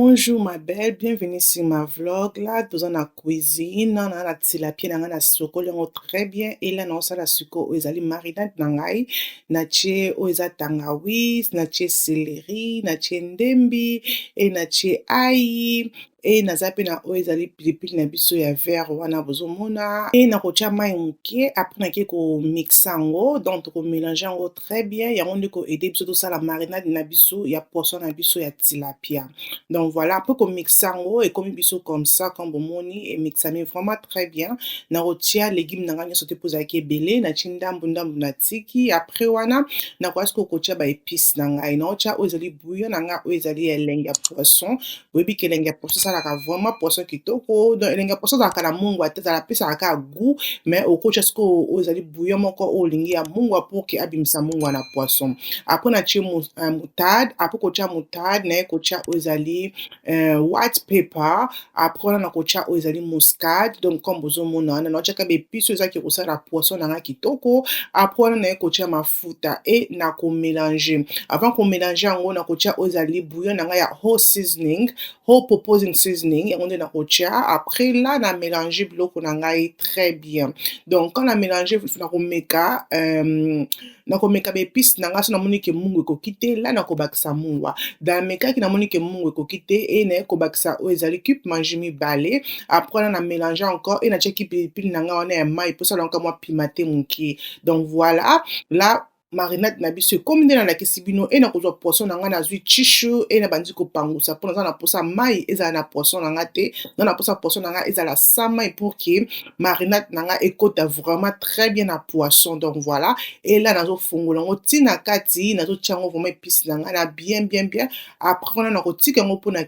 Bonjour ma belle, bienvenue sur ma vlog. Là, nous sommes dans la cuisine, on a la tilapia, on a la sucre, on très bien. Et là, on a la sucre, on a les marinades, on a tangawiz, on a céleri, on a ndembi, et on a ail. Et naza pe na oyo ezali pilipili na biso ya vert wana bozomona e nakotia mai moke après nake komixa yango donc tokomélange yango très bien yango nde koaide biso tosala marinade na biso ya poisson na biso ya tilapia. Donc voilà, après komixa yango ekomi biso comme ça comme bomoni emixami vraiment très bien. Nakotia légume na nga nyonso te mpo ezalaki ebele natie ndambu na tiki après wana nakoya sikoyo kotia baépice na ngai naotia oyo ezali bouillon na nga oyo ezali elengi ya poisson boyebi ke elengi ya poisson esalaka vraiment poisson kitoko donc elengi ya poisson ezalaka na mungwa te apesaka kaka goût mais okotia sikoyo oyo ezali bouillon moko oyo olingi ya mungwa mpo ke abimisa mungwa na poisson. Après natie moutarde après kotia moutarde naye kotia oyo ezali white pepper après wana nakotia oyo ezali muscade donc comme bozomona wana naotiaka baépice oyo ezalaki kosala poisson na nga kitoko après wana naye kotia mafuta e nakomélange avant komélange yango nakotia oyo ezali bouillon na nga ya whole seasoning whole proposing seasoning yango nde nakotia après là na mélanger biloko na ngai très bien donc quand na mélanger nakomeka nakomeka baépice na nga so namoni ke mungu ekoki te la nakobakisa mungwa damekaki namoni ke mungu ekoki te e naye kobakisa oyo ezali cube mange mibale après wana na mélange encore e natiaki pilipili na nga wana ya mai mpo sala yango mwa pima te moke donc voilà là marinade na biso ekomi nde nalakisi bino e nakozwa poisson na nga nazwi chishu e na bandi kopangusa mpo naza na mposa mai ezala na poisson na nga te na na mposa poisson na nga ezala sa mai pour ke marinade na nga ekota vraiment très bien na poisson donc voilà et là nazofungola yango ntina kati nazotia yango vraiment épice na nga na bien après wana nakotika yango mpona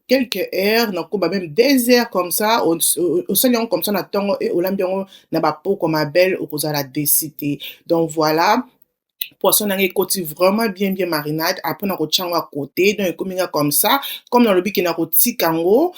quelques heures nakoba même 2 heures comme ça osali yango comme ça na ntongo e olambi yango na bapoko mabele okozala desi te donc voilà poisson na nga ekoti vraiment bien marinade après nakotia yango à côté donc ekomi nga comme ça comme nalobi ke nakotika yango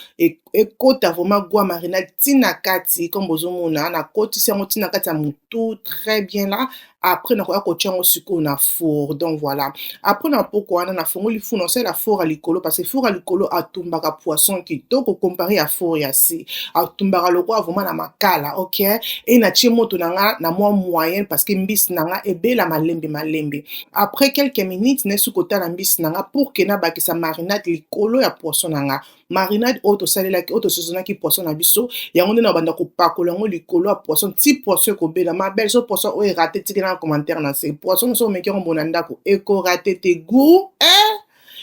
ekota vraiment goût ya marinade ntina kati comme bozomona nakotisi yango ntina kati ya motu très bien là après nakoya kotia yango sikoyo na four donc voilà après na poko wana nafungoli four naosalela four ya likolo parce que four ya likolo atumbaka poisson kitoko comparé ya four ya se atumbaka lokola vraiment na makala ok e natie moto na nga na mwa moyenne parce que mbisi na nga ebela malembe après quelques minutes nayesu kotala mbisi na nga pour ke nabakisa marinade likolo ya poisson na nga marinade oyo tosalelaki oyo tosozonaki poisson na biso yango nde na banda kopakola yango likolo ya poisson ti poisson ekobela mabele so poisson oyo erate tikela na commentaire na se poisson so omeki yango mbona ndako ekorate te goût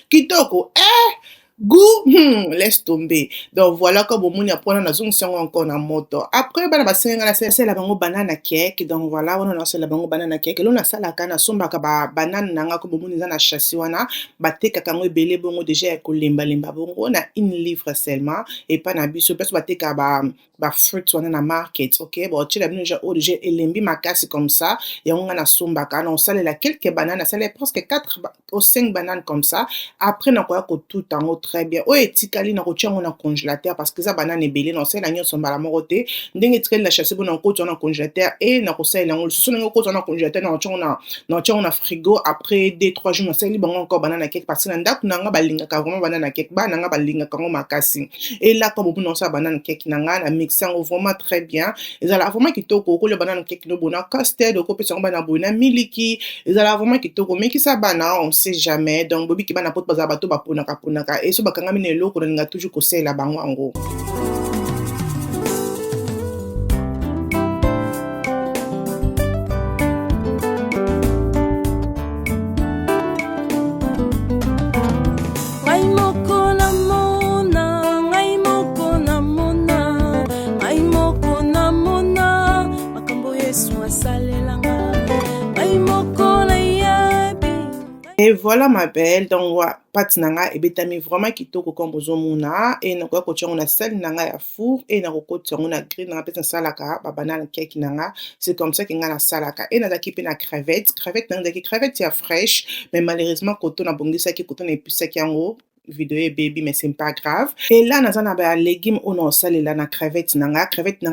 kitoko goût laisse tomber donc voilà comme omoni après wana nazongisi yango encore na moto après bana basenga nasala bango banana cake donc voilà wana nasala bango banana cake elo nasalaka nasombaka banane na nga comme omoni eza na chassis wana batekaka yango ebele bongo déjà ya kolembalemba bongo na 1 livre seulement epa na biso mpe so batekaka bafruits wana na market ok bon otiela bino déjà elembi makasi comme ça yango nga nasombaka naosalela quelques bananes nasalela presque 4 ou 5 bananes comme ça après nakoya kotuta yango très bien oyo etikali nakotia yango na congélateur parce que eza banane ebele naosalela nyonso mbala moko te ndenge etikali na chassis bo nakoti wana na congélateur e nakosalela yango lisusu ndenge okoti wana na congélateur naotia yango na frigo après 2-3 jours nasaleli bango encore banana cake parce que na ndako na nga balingaka vraiment banana cake bana nga balingaka yango makasi et là comme obuna osala banana cake na nga na mixe yango vraiment très bien ezala vraiment kitoko okolia banana cake no bona custard okopesa yango bana boye na miliki ezala vraiment kitoko omekisa bana on sait jamais donc bobiki bana poto bazala bato baponaka et so bakangami na eloko nalinga toujours kosalela bango yango. Et voilà ma belle, donc pâte nanga ebetami vraiment kitoko comme bozomona et nakoya kotia yango na sali nanga ya four et nakokotia yango na grille nanga mpe nasalaka banana cake nanga c'est comme ça que nga nasalaka et nazalaki mpe na crevette nanga ezalaki crevette ya fraîche mais malheureusement koto nabongisaki koto na episaki yango vidéo et baby, mais c'est pas grave. Et là, naza na ba légumes on a salela na crevette nanga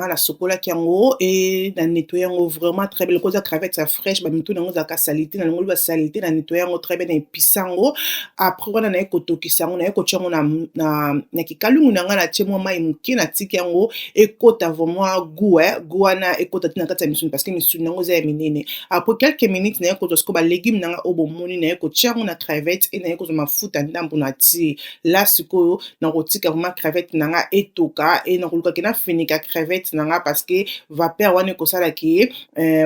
na sokola kiango et na nettoyer yango vraiment très bien. Cause crevette ça fraîche, ba mitu nango za ka salité na nango ba salité na nettoyer yango très bien na episango. Après wana na ekotokisa yango na ekotiango na kikalungu nanga na tie mwa mai muke na tiki yango ekota vraiment goût wana ekota tina kati ya misuni parce que misuni nango za ya minene. Après quelques minutes na ekoto siko ba légumes nanga obomoni na ekotia yango na crevette et na ekoto mafuta ndambu na ti là sikoyo na kotika vraiment crevette nanga etoka et na koluka kena finika crevette nanga parce que vapeur wana ekosala ki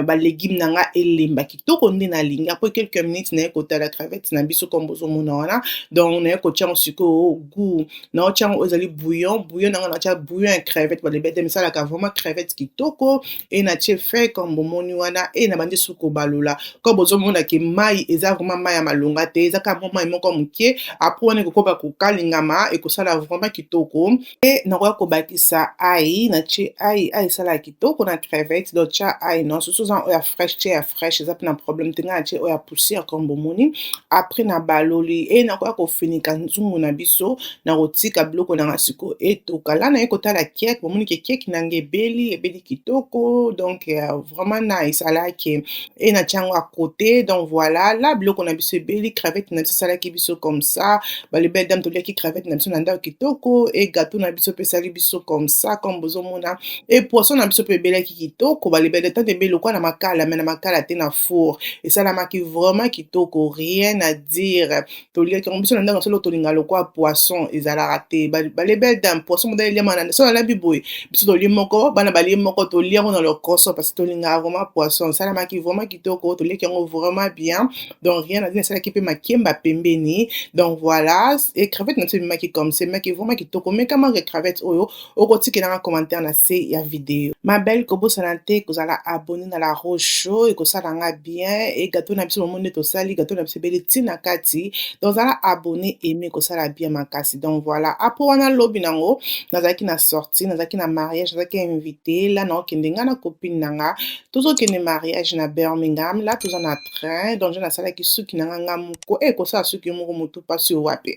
ba légumes nanga elemba kitoko nde na lingi après quelques minutes na ekotala crevette na biso comme bozomona wana donc na ekotia yango sikoyo goût na otia yango ezali bouillon nanga na tia bouillon ya crevette balebete misalaka vraiment crevette kitoko et na tie fait comme bomoni wana et na bandi suko balola comme bozomona ki mai eza vraiment mai ya malonga te eza ka mai moko muke après wana ekokoba kokalingama ekosala vraiment kitoko et nakoya kobakisa ai na tie ai esala kitoko na crevette donc tia ai non soso za oya fraîche tie ya fraîche eza pe na problème te nga na tie oya poussière comme bomoni après na baloli et nakoya kofinika nzungu na biso na kotika biloko nanga siko etoka la na ye kotala keke bomoni ke keke nanga ebeli kitoko donc vraiment nice alaki et na tia yango à côté donc voilà la biloko na biso ebeli crevette na biso esalaki biso comme ça balebele dame toliaki crevette na biso na ndako kitoko et gâteau na biso pe esali biso comme ça comme bozomona et poisson na biso pe ebelaki kitoko balebele tant ebeli lokwa na makala mais na makala te na four esalamaki vraiment kitoko rien à dire toliaki yango biso na ndako solo tolinga lokwa poisson ezalaka te balebele dame poisson moda eliama na so nalabi boye biso tolie moko bana balie moko tolia yango na lokoso parce que tolingaka vraiment poisson esalamaki vraiment kitoko toliaki yango vraiment bien donc rien à dire esalaki pe makemba pembeni donc voilà et crevette na biso ebimaki comme c'est maki vraiment kitoko mekamaka crevette oyo okotikelanga commentaire na se ya vidéo ma belle kobosana te kozala abonné na la Rose Show ekosalanga bien et gâteau na biso bomoni tosali gâteau na biso ebele ntina kati donc zala abonné aimé kosala bien makasi donc voilà après wana lobi nango nazalaki na sortie nazalaki na mariage nazalaki invité là naokende nga na copine nanga tozokende mariage na Birmingham là toza na train donc je nasalaki suki nanga nga moko ekosala suki moko motu pasi wapi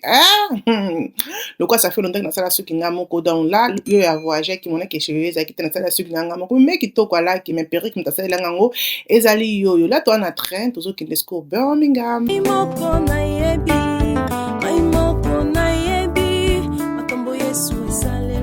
lokwa ça fait longtemps que nasala suki nga moko donc là yo ya voyage ki monaki cheveux ezalaki te nasala suki nga moko mais kitoko alaki mais perruque moto asalelanga yango ezali yoyo là toza na train tozokende siko Birmingham moko nayebi makambo Yesu esalelanga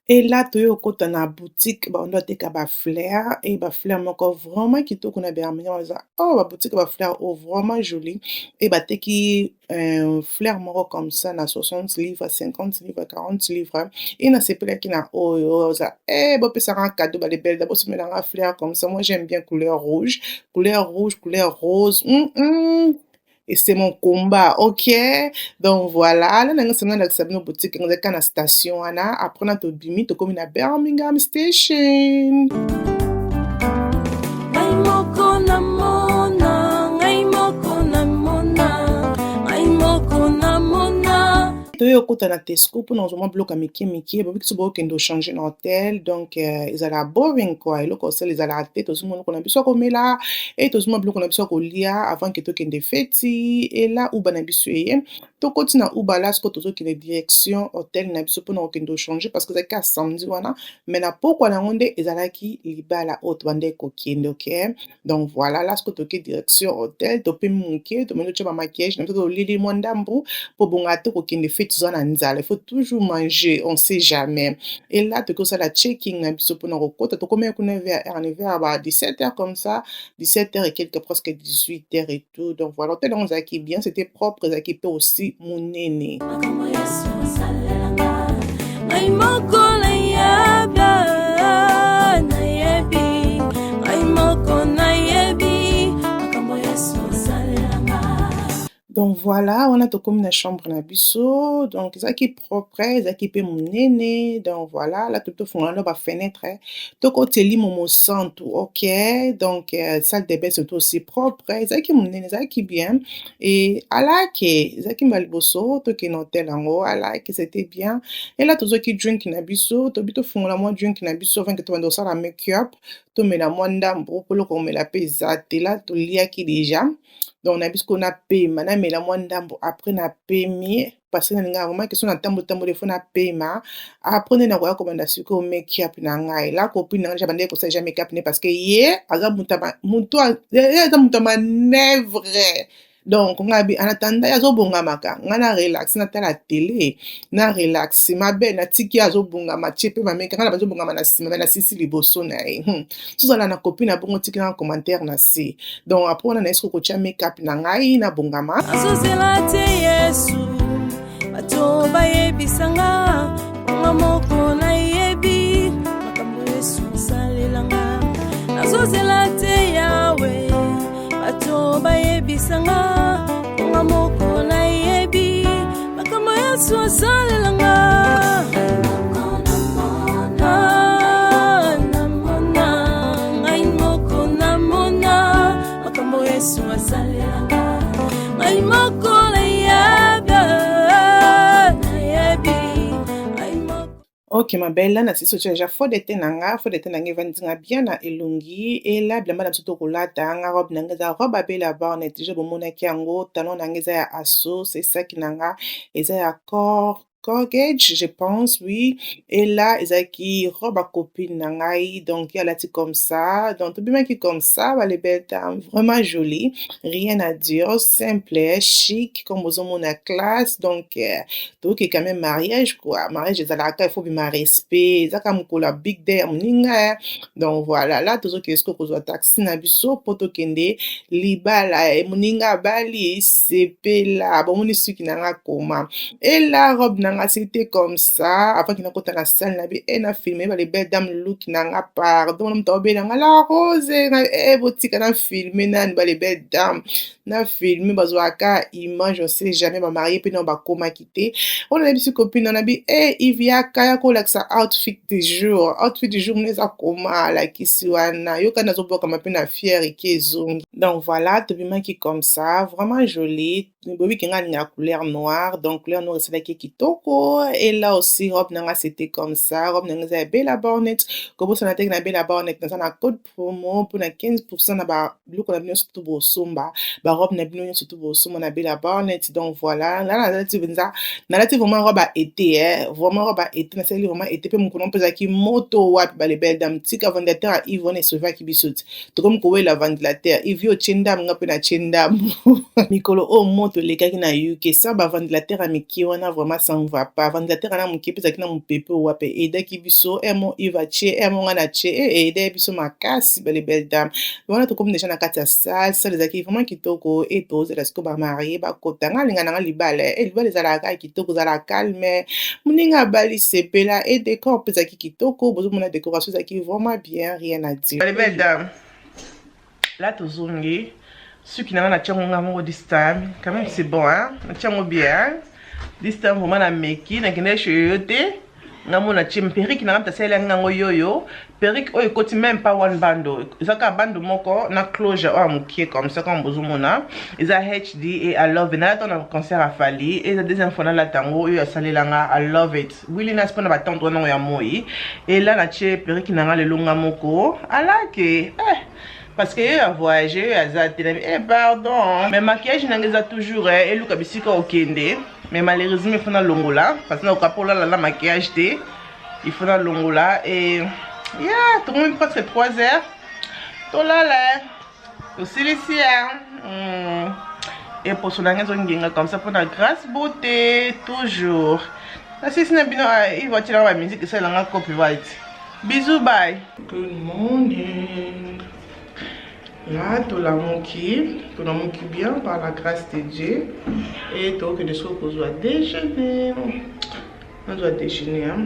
et là toyo kota na boutique ba ndo teka ba fleur et ba fleur moko vraiment kitoko na Birmingham oh ba boutique ba fleur oh vraiment joli et ba teki fleur moko comme ça na 60 livres 50 livres 40 livres et na sepelaki na oyo za bo pesa un cadeau ba les belles d'abord se mettre en fleur comme ça moi j'aime bien couleur rouge couleur rose et c'est mon combat, ok? Donc voilà, là, nous sommes dans la boutique, nous sommes dans la station, après, nous sommes comme à Birmingham Station. Toyo kota na Tesco pour nous vraiment bloquer miki parce que souvent qu'on doit changer l'hôtel donc ils allaient boring quoi et le conseil ils allaient rater tout le monde qu'on a besoin comme là et tout le monde bloquer on a besoin qu'on lia avant que tout qu'on des fêti et là où ben habitué to continue où balas que tout qu'on des direction hôtel na besoin pour nous qu'on doit changer parce que c'est qu'à samedi wana mais na pourquoi la onde ils allaient qui liba la haute bande coquine ok donc voilà là ce que tout direction hôtel to pe munke to meno tchaba maquillage na to lili mwandambu pour bon gâteau coquine des il faut toujours manger, on sait jamais. Et là, tu as la checking, tu as combien vers 17h comme ça, 17h et quelques, presque 18h et tout. Donc voilà, on a qui bien, c'était propre, ça qui peut aussi mon néné. Donc voilà, on a tokomi na chambre na biso, donc ezalaki propre, ezalaki mpe monene, donc voilà, là tofungola na bafenetre, tokoteli momo santu, ok, donc salle de bain surtout aussi propre, ezalaki monene, ezalaki bien, et alaki, ezalaki mba liboso, tokende na hotel yango, alaki, c'était bien, et là tozoki drink na biso, tobi tofungola mwa drink na biso, avant que tobanda kosala make-up, tomela mwa ndambo, poloko komela mpe eza te, là toliaki déjà, donc na biso na pema namela mwa ndambo après na pemi parce que nalinga vraiment question na tambo fo na pema après nde nakoya kobanda sikoyo make-up na ngai la copine na ngai jabandeki kosala ja make-up ne parce que ye aza mutu aza mutu ya manevre. Donc ngai en attendant azobongamaka ngai na relax natala télé na relax mabe natiki azobongama tie mpe mameka ngai na bazobongama na nsima me nasisi liboso na ye tozala na copine na bongo tiki na commentaire na se. Donc après wana na eske kotia make-up na ngai na bongama azozela te yesu bato bayebisanga nga moko nayebi makambo yesu asalelanga azozela te yawe bato bayebisanga nga moko nayebi makambo yesu asalelanga ngai moko namona makambo yesu asalelanga ngai moko ok ma belle là na siso déjà faux de tenanga vandinga bien na elongi et là bilamba na biso tokolata nga robe nanga eza robe abela bornette je bomonaki yango talon nanga eza ya asso c'est ça ki nanga eza ya Corgage, je pense, oui. Et là, ezaki robe à copine nangai, donc elle a dit comme ça. Donc, tout bien qui comme ça, les belles dames, vraiment jolie, rien à dire, simple, chic, comme aux hommes à classe. Donc, tout qui est quand même mariage, quoi. Mariage, il faut bien respect, ça comme la big day, mninga. Donc, voilà, là, tout ce qui est ce que vous avez taxi nabiso, poto kende, libala, mninga bali, sepe là, bon, on est sûr qu'il n'a comment. Et la robe c'était comme ça avant qu'il n'ait la salle et na filmé les belles dames look nanga pardon on tombe nanga la rose et boutique na filmé nan les belles dames na filmé bazwaka image on sait jamais ma mariée puis non ba koma quitter on a des copines on a dit eh Ivia kaya ko like sa outfit du jour neza koma la kisiwana yo kana zobo kama pe na fière kezongi. Donc voilà tobima qui comme ça vraiment joli bobi kinga na couleur noire donc couleur noire c'est la kitoko. Et là aussi robe nanga c'était comme ça robe nanga za bella bornette comme ça na tek na bella bornette na na code promo pour na 15% na ba biloko na bino surtout bo somba ba robe na bino surtout bo somba na bella bornette. Donc voilà là na tu benza na la tu vraiment robe à été vraiment robe à été na c'est vraiment été pe mukono pesa ki moto wapi ba les belles dames tika ventilateur à Yvonne Sova ki bisouti to comme ko la ventilateur ivio chenda nga pe na chenda mikolo o moto lekaki na yuke ça ba ventilateur à miki wana vraiment ça va pas ventilateur na muke pesa ki na mupepe wape et daki biso emo iva che emo ngana che et de biso makasi ba les belles dames voilà to comme déjà na kati ya salle ezaki vraiment kitoko et to c'est que ba marié ba kotanga linga na libale et libale za ka kitoko za la calme muninga bali sepela et décor pesa ki kitoko bozo mona décoration zaki vraiment bien rien à dire les belles dames là to zongi ceux qui n'ont pas de this time quand même c'est bon hein na bien this time vraiment na meki na kende choyote ngamo na chim perrique na ngata sele ngango yoyo perrique oyo koti même pas one bando ezaka bando moko na closure o amukie comme ça comme bozomona eza HD et I love it na ton concert à Fali et la deuxième fois na la tango oyo asalelanga I love it Willy na spona ba tanto na ya moi et là na che perrique na ngale longa moko alake parce que a voyagé à Zatel et pardon mais maquillage n'engage toujours et le kabisika okende mais malheureusement il faut na longola parce que na okapola la maquillage té il faut na longola et yeah tout le monde presque 3 heures to là aussi ici et pour son engagement ngenga comme ça pour la grâce beauté toujours ça c'est na bino il va tirer la musique ça la copyright bisous bye good morning. Là, tout la moquille bien par la grâce de Dieu. Et donc, de ce qu'on doit déjeuner. On doit déjeuner. Hein.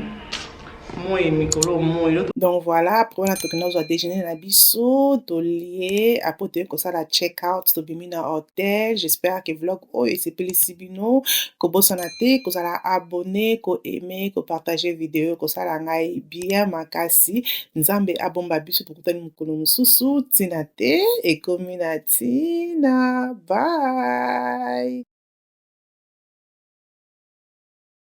Donc voilà, après wana tokenda kozwa déjeuner na biso tolie apres toyei kosala check out tobimi na hotel. J'espère que vlog oyo esepelisi bino kobosana te kozala abonné koaime kopartage video kosala ngai bien makasi. Nzambe abomba biso tokutani mokolo mosusu ntina te ekomi na ntina. Bye.